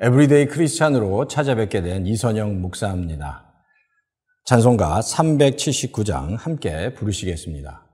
에브리데이 크리스찬으로 찾아뵙게 된 이선영 목사입니다. 찬송가 379장 함께 부르시겠습니다.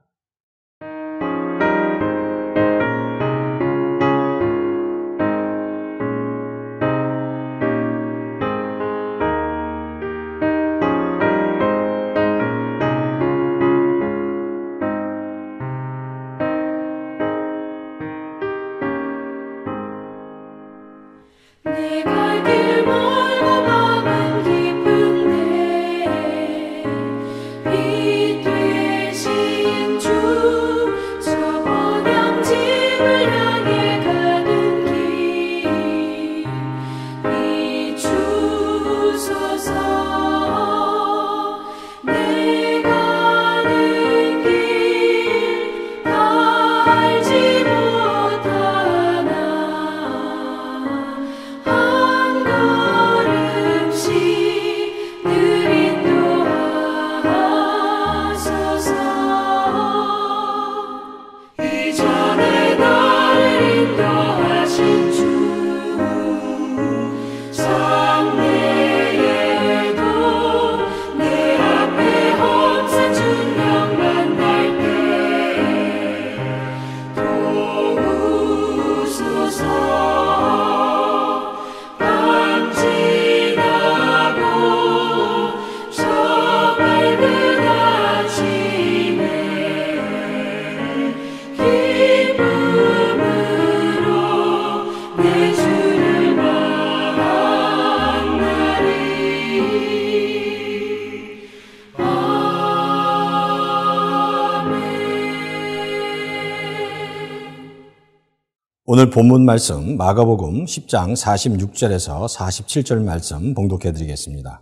오늘 본문 말씀 마가복음 10장 46절에서 47절 말씀 봉독해 드리겠습니다.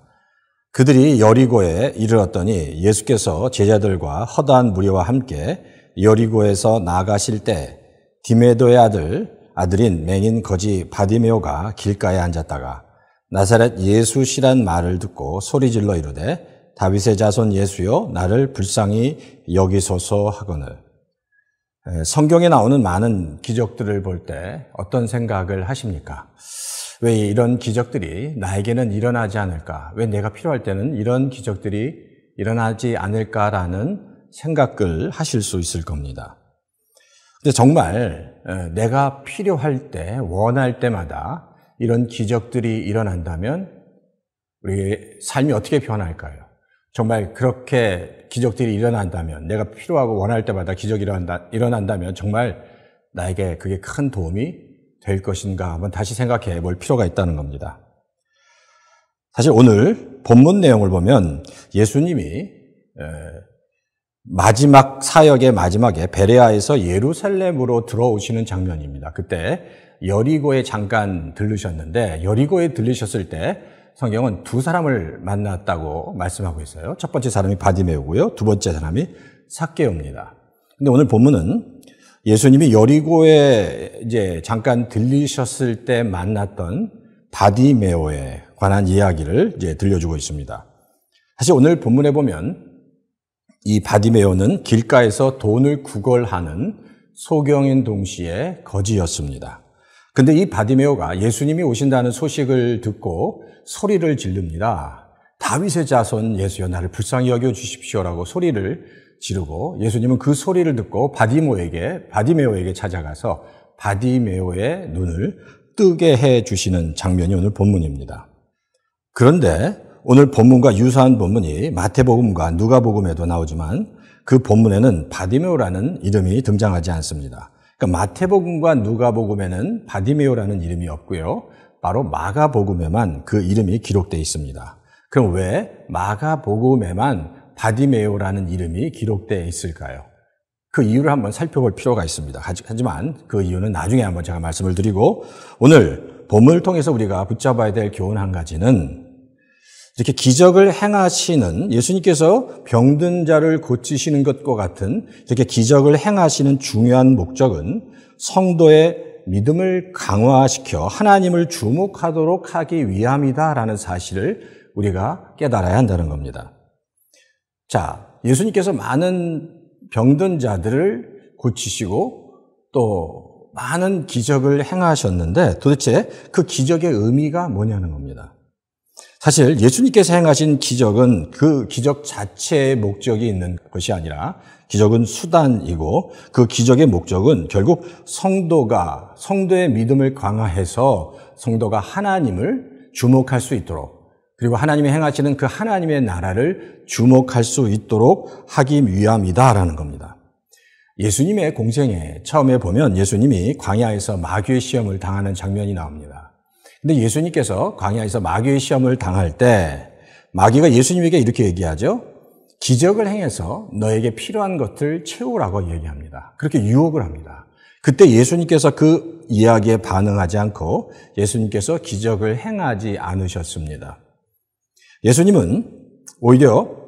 그들이 여리고에 이르렀더니 예수께서 제자들과 허다한 무리와 함께 여리고에서 나가실 때 디메도의 아들인 맹인 거지 바디메오가 길가에 앉았다가 나사렛 예수시란 말을 듣고 소리질러 이르되 다윗의 자손 예수여 나를 불쌍히 여기소서 하거늘. 성경에 나오는 많은 기적들을 볼 때 어떤 생각을 하십니까? 왜 이런 기적들이 나에게는 일어나지 않을까? 왜 내가 필요할 때는 이런 기적들이 일어나지 않을까라는 생각을 하실 수 있을 겁니다. 근데 정말 내가 필요할 때, 원할 때마다 이런 기적들이 일어난다면 우리 삶이 어떻게 변할까요? 정말 그렇게 기적들이 일어난다면, 내가 필요하고 원할 때마다 기적이 일어난다면 정말 나에게 그게 큰 도움이 될 것인가 한번 다시 생각해 볼 필요가 있다는 겁니다. 사실 오늘 본문 내용을 보면 예수님이 마지막 사역의 마지막에 베레아에서 예루살렘으로 들어오시는 장면입니다. 그때 여리고에 잠깐 들르셨는데, 여리고에 들르셨을 때 성경은 두 사람을 만났다고 말씀하고 있어요. 첫 번째 사람이 바디메오고요. 두 번째 사람이 삭개오입니다. 근데 오늘 본문은 예수님이 여리고에 이제 잠깐 들리셨을 때 만났던 바디메오에 관한 이야기를 이제 들려주고 있습니다. 사실 오늘 본문에 보면 이 바디메오는 길가에서 돈을 구걸하는 소경인 동시에 거지였습니다. 근데 이 바디메오가 예수님이 오신다는 소식을 듣고 소리를 지릅니다. 다윗의 자손 예수여 나를 불쌍히 여겨 주십시오라고 소리를 지르고 예수님은 그 소리를 듣고 바디메오에게 찾아가서 바디메오의 눈을 뜨게 해 주시는 장면이 오늘 본문입니다. 그런데 오늘 본문과 유사한 본문이 마태복음과 누가복음에도 나오지만 그 본문에는 바디메오라는 이름이 등장하지 않습니다. 그러니까 마태복음과 누가복음에는 바디메오라는 이름이 없고요. 바로 마가복음에만 그 이름이 기록되어 있습니다. 그럼 왜 마가복음에만 바디메오라는 이름이 기록되어 있을까요? 그 이유를 한번 살펴볼 필요가 있습니다. 하지만 그 이유는 나중에 한번 제가 말씀을 드리고, 오늘 본문을 통해서 우리가 붙잡아야 될 교훈 한 가지는 이렇게 기적을 행하시는, 예수님께서 병든 자를 고치시는 것과 같은 이렇게 기적을 행하시는 중요한 목적은 성도의 믿음을 강화시켜 하나님을 주목하도록 하기 위함이다라는 사실을 우리가 깨달아야 한다는 겁니다. 자, 예수님께서 많은 병든 자들을 고치시고 또 많은 기적을 행하셨는데 도대체 그 기적의 의미가 뭐냐는 겁니다. 사실 예수님께서 행하신 기적은 그 기적 자체의 목적이 있는 것이 아니라 기적은 수단이고 그 기적의 목적은 결국 성도의 믿음을 강화해서 성도가 하나님을 주목할 수 있도록 그리고 하나님이 행하시는 그 하나님의 나라를 주목할 수 있도록 하기 위함이다라는 겁니다. 예수님의 공생에 처음에 보면 예수님이 광야에서 마귀의 시험을 당하는 장면이 나옵니다. 근데 예수님께서 광야에서 마귀의 시험을 당할 때 마귀가 예수님에게 이렇게 얘기하죠. 기적을 행해서 너에게 필요한 것을 채우라고 얘기합니다. 그렇게 유혹을 합니다. 그때 예수님께서 그 이야기에 반응하지 않고 예수님께서 기적을 행하지 않으셨습니다. 예수님은 오히려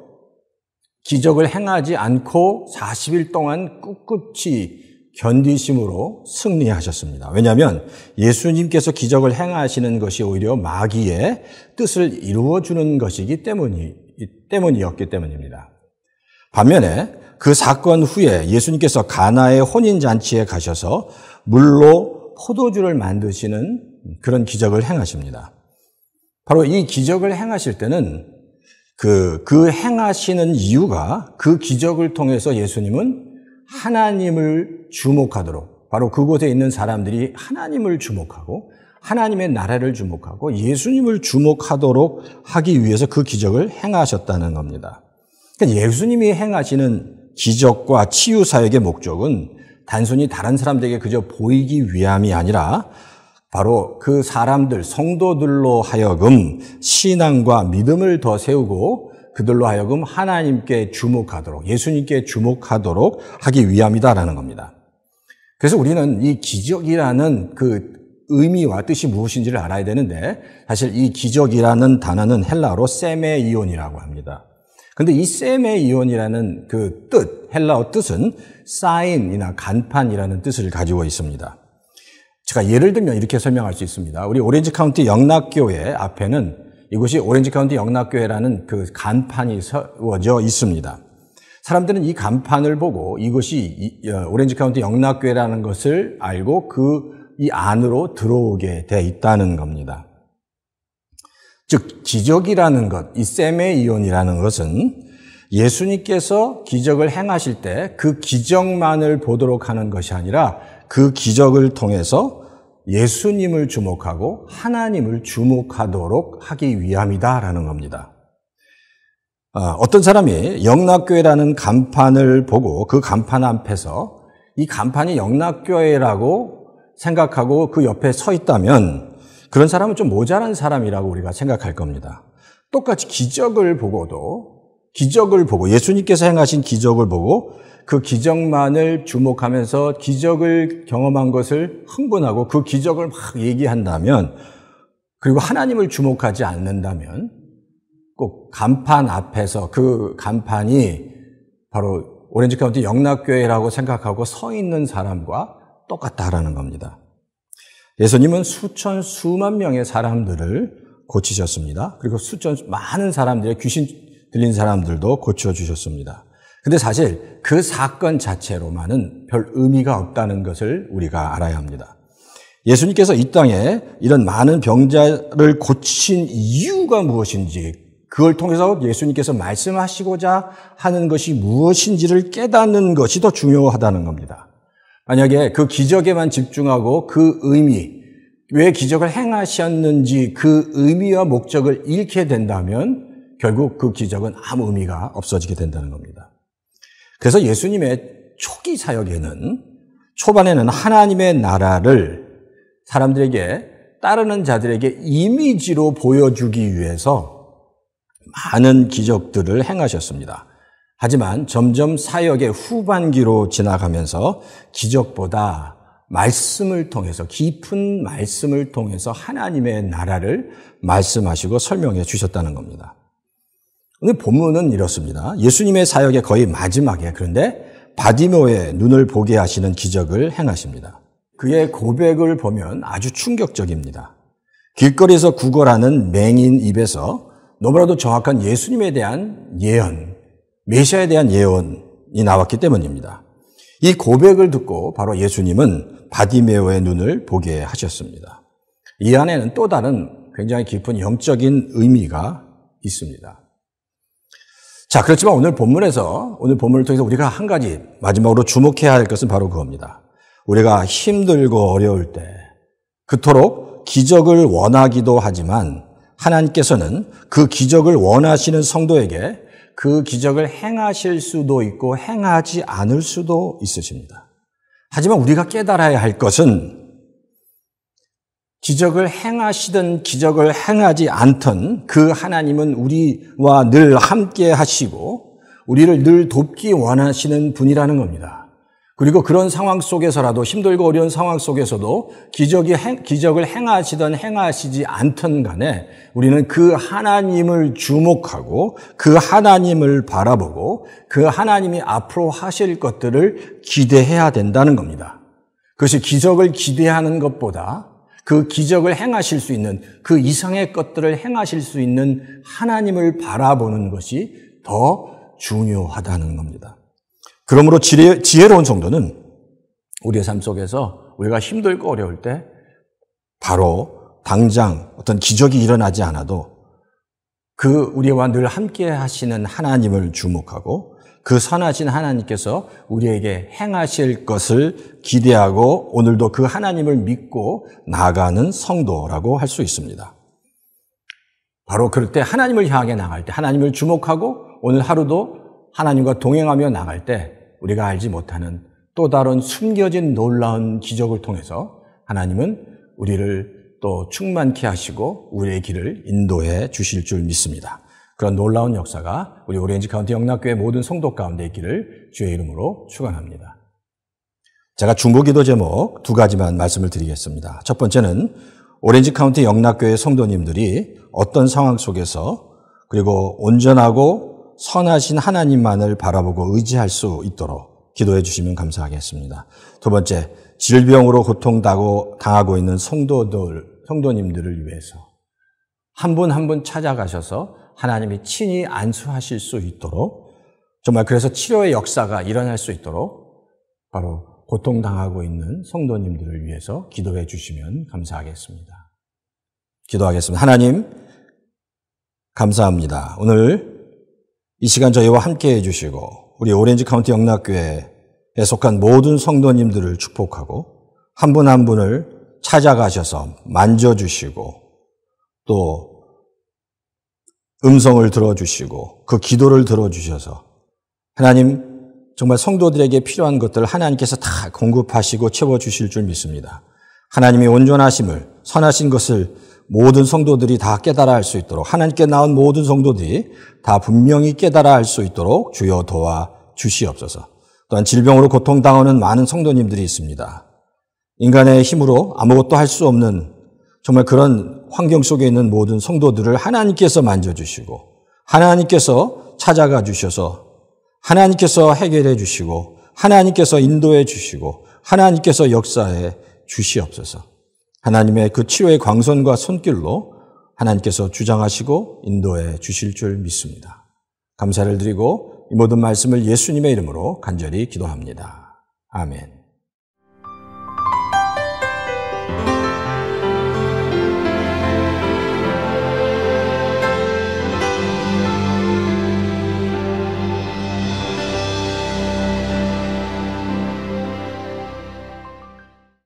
기적을 행하지 않고 40일 동안 꿋꿋이 견디심으로 승리하셨습니다. 왜냐하면 예수님께서 기적을 행하시는 것이 오히려 마귀의 뜻을 이루어주는 것이기 때문이었기 때문입니다. 반면에 그 사건 후에 예수님께서 가나의 혼인잔치에 가셔서 물로 포도주를 만드시는 그런 기적을 행하십니다. 바로 이 기적을 행하실 때는 그 행하시는 이유가 그 기적을 통해서 예수님은 하나님을 주목하도록 바로 그곳에 있는 사람들이 하나님을 주목하고 하나님의 나라를 주목하고 예수님을 주목하도록 하기 위해서 그 기적을 행하셨다는 겁니다. 그러니까 예수님이 행하시는 기적과 치유 사역의 목적은 단순히 다른 사람들에게 그저 보이기 위함이 아니라 바로 그 사람들, 성도들로 하여금 신앙과 믿음을 더 세우고 그들로 하여금 하나님께 주목하도록, 예수님께 주목하도록 하기 위함이다라는 겁니다. 그래서 우리는 이 기적이라는 그 의미와 뜻이 무엇인지를 알아야 되는데 사실 이 기적이라는 단어는 헬라어로 세메이온이라고 합니다. 그런데 이 세메이온이라는 그 뜻, 헬라어 뜻은 사인이나 간판이라는 뜻을 가지고 있습니다. 제가 예를 들면 이렇게 설명할 수 있습니다. 우리 오렌지 카운티 영락교회 앞에는 이곳이 오렌지 카운티 영락교회라는 그 간판이 세워져 있습니다. 사람들은 이 간판을 보고 이것이 오렌지 카운티 영락교회라는 것을 알고 이 안으로 들어오게 돼 있다는 겁니다. 즉 기적이라는 것, 이 세메이온이라는 것은 예수님께서 기적을 행하실 때 그 기적만을 보도록 하는 것이 아니라 그 기적을 통해서 예수님을 주목하고 하나님을 주목하도록 하기 위함이다라는 겁니다. 어떤 사람이 영락교회라는 간판을 보고 그 간판 앞에서 이 간판이 영락교회라고 생각하고 그 옆에 서 있다면 그런 사람은 좀 모자란 사람이라고 우리가 생각할 겁니다. 똑같이 기적을 보고 예수님께서 행하신 기적을 보고 그 기적만을 주목하면서 기적을 경험한 것을 흥분하고 그 기적을 막 얘기한다면 그리고 하나님을 주목하지 않는다면 꼭 간판 앞에서 그 간판이 바로 오렌지 카운티 영락교회라고 생각하고 서 있는 사람과 똑같다라는 겁니다. 예수님은 수만 명의 사람들을 고치셨습니다. 그리고 많은 사람들의 귀신 들린 사람들도 고쳐주셨습니다. 근데 사실 그 사건 자체로만은 별 의미가 없다는 것을 우리가 알아야 합니다. 예수님께서 이 땅에 이런 많은 병자를 고친 이유가 무엇인지, 그걸 통해서 예수님께서 말씀하시고자 하는 것이 무엇인지를 깨닫는 것이 더 중요하다는 겁니다. 만약에 그 기적에만 집중하고 그 의미, 왜 기적을 행하셨는지 그 의미와 목적을 잃게 된다면 결국 그 기적은 아무 의미가 없어지게 된다는 겁니다. 그래서 예수님의 초기 사역에는 초반에는 하나님의 나라를 사람들에게 따르는 자들에게 이미지로 보여주기 위해서 많은 기적들을 행하셨습니다. 하지만 점점 사역의 후반기로 지나가면서 기적보다 말씀을 통해서 깊은 말씀을 통해서 하나님의 나라를 말씀하시고 설명해 주셨다는 겁니다. 오늘 본문은 이렇습니다. 예수님의 사역의 거의 마지막에 그런데 바디메오의 눈을 보게 하시는 기적을 행하십니다. 그의 고백을 보면 아주 충격적입니다. 길거리에서 구걸하는 맹인 입에서 너무나도 정확한 예수님에 대한 예언, 메시아에 대한 예언이 나왔기 때문입니다. 이 고백을 듣고 바로 예수님은 바디메오의 눈을 보게 하셨습니다. 이 안에는 또 다른 굉장히 깊은 영적인 의미가 있습니다. 자, 그렇지만 오늘 본문을 통해서 우리가 한 가지 마지막으로 주목해야 할 것은 바로 그겁니다. 우리가 힘들고 어려울 때 그토록 기적을 원하기도 하지만 하나님께서는 그 기적을 원하시는 성도에게 그 기적을 행하실 수도 있고 행하지 않을 수도 있으십니다. 하지만 우리가 깨달아야 할 것은 기적을 행하시든 기적을 행하지 않든 그 하나님은 우리와 늘 함께 하시고 우리를 늘 돕기 원하시는 분이라는 겁니다. 그리고 그런 상황 속에서라도 힘들고 어려운 상황 속에서도 기적을 행하시든 행하시지 않든 간에 우리는 그 하나님을 주목하고 그 하나님을 바라보고 그 하나님이 앞으로 하실 것들을 기대해야 된다는 겁니다. 그것이 기적을 기대하는 것보다 그 기적을 행하실 수 있는 그 이상의 것들을 행하실 수 있는 하나님을 바라보는 것이 더 중요하다는 겁니다. 그러므로 지혜로운 성도는 우리의 삶 속에서 우리가 힘들고 어려울 때 바로 당장 어떤 기적이 일어나지 않아도 그 우리와 늘 함께 하시는 하나님을 주목하고 그 선하신 하나님께서 우리에게 행하실 것을 기대하고 오늘도 그 하나님을 믿고 나아가는 성도라고 할 수 있습니다. 바로 그럴 때 하나님을 향해 나갈 때 하나님을 주목하고 오늘 하루도 하나님과 동행하며 나갈 때 우리가 알지 못하는 또 다른 숨겨진 놀라운 기적을 통해서 하나님은 우리를 또 충만케 하시고 우리의 길을 인도해 주실 줄 믿습니다. 그런 놀라운 역사가 우리 오렌지 카운티 영락교회 모든 성도 가운데 있기를 주의 이름으로 축원합니다. 제가 중보기도 제목 2가지만 말씀을 드리겠습니다. 첫 번째는 오렌지 카운티 영락교회 성도님들이 어떤 상황 속에서 그리고 온전하고 선하신 하나님만을 바라보고 의지할 수 있도록 기도해 주시면 감사하겠습니다. 두 번째, 질병으로 고통당하고 있는 성도님들을 위해서 한 분 한 분 찾아가셔서 하나님이 친히 안수하실 수 있도록 정말 그래서 치료의 역사가 일어날 수 있도록 바로 고통당하고 있는 성도님들을 위해서 기도해 주시면 감사하겠습니다. 기도하겠습니다. 하나님, 감사합니다. 오늘 이 시간 저희와 함께 해주시고 우리 오렌지 카운티 영락교회에 속한 모든 성도님들을 축복하고 한 분 한 분을 찾아가셔서 만져주시고 또 음성을 들어주시고 그 기도를 들어주셔서 하나님 정말 성도들에게 필요한 것들을 하나님께서 다 공급하시고 채워주실 줄 믿습니다. 하나님의 온전하심을 선하신 것을 모든 성도들이 다 깨달아 할 수 있도록 하나님께 나온 모든 성도들이 다 분명히 깨달아 할 수 있도록 주여 도와 주시옵소서. 또한 질병으로 고통당하는 많은 성도님들이 있습니다. 인간의 힘으로 아무것도 할 수 없는 정말 그런 환경 속에 있는 모든 성도들을 하나님께서 만져주시고 하나님께서 찾아가 주셔서 하나님께서 해결해 주시고 하나님께서 인도해 주시고 하나님께서 역사해 주시옵소서. 하나님의 그 치료의 광선과 손길로 하나님께서 주장하시고 인도해 주실 줄 믿습니다. 감사를 드리고 이 모든 말씀을 예수님의 이름으로 간절히 기도합니다. 아멘.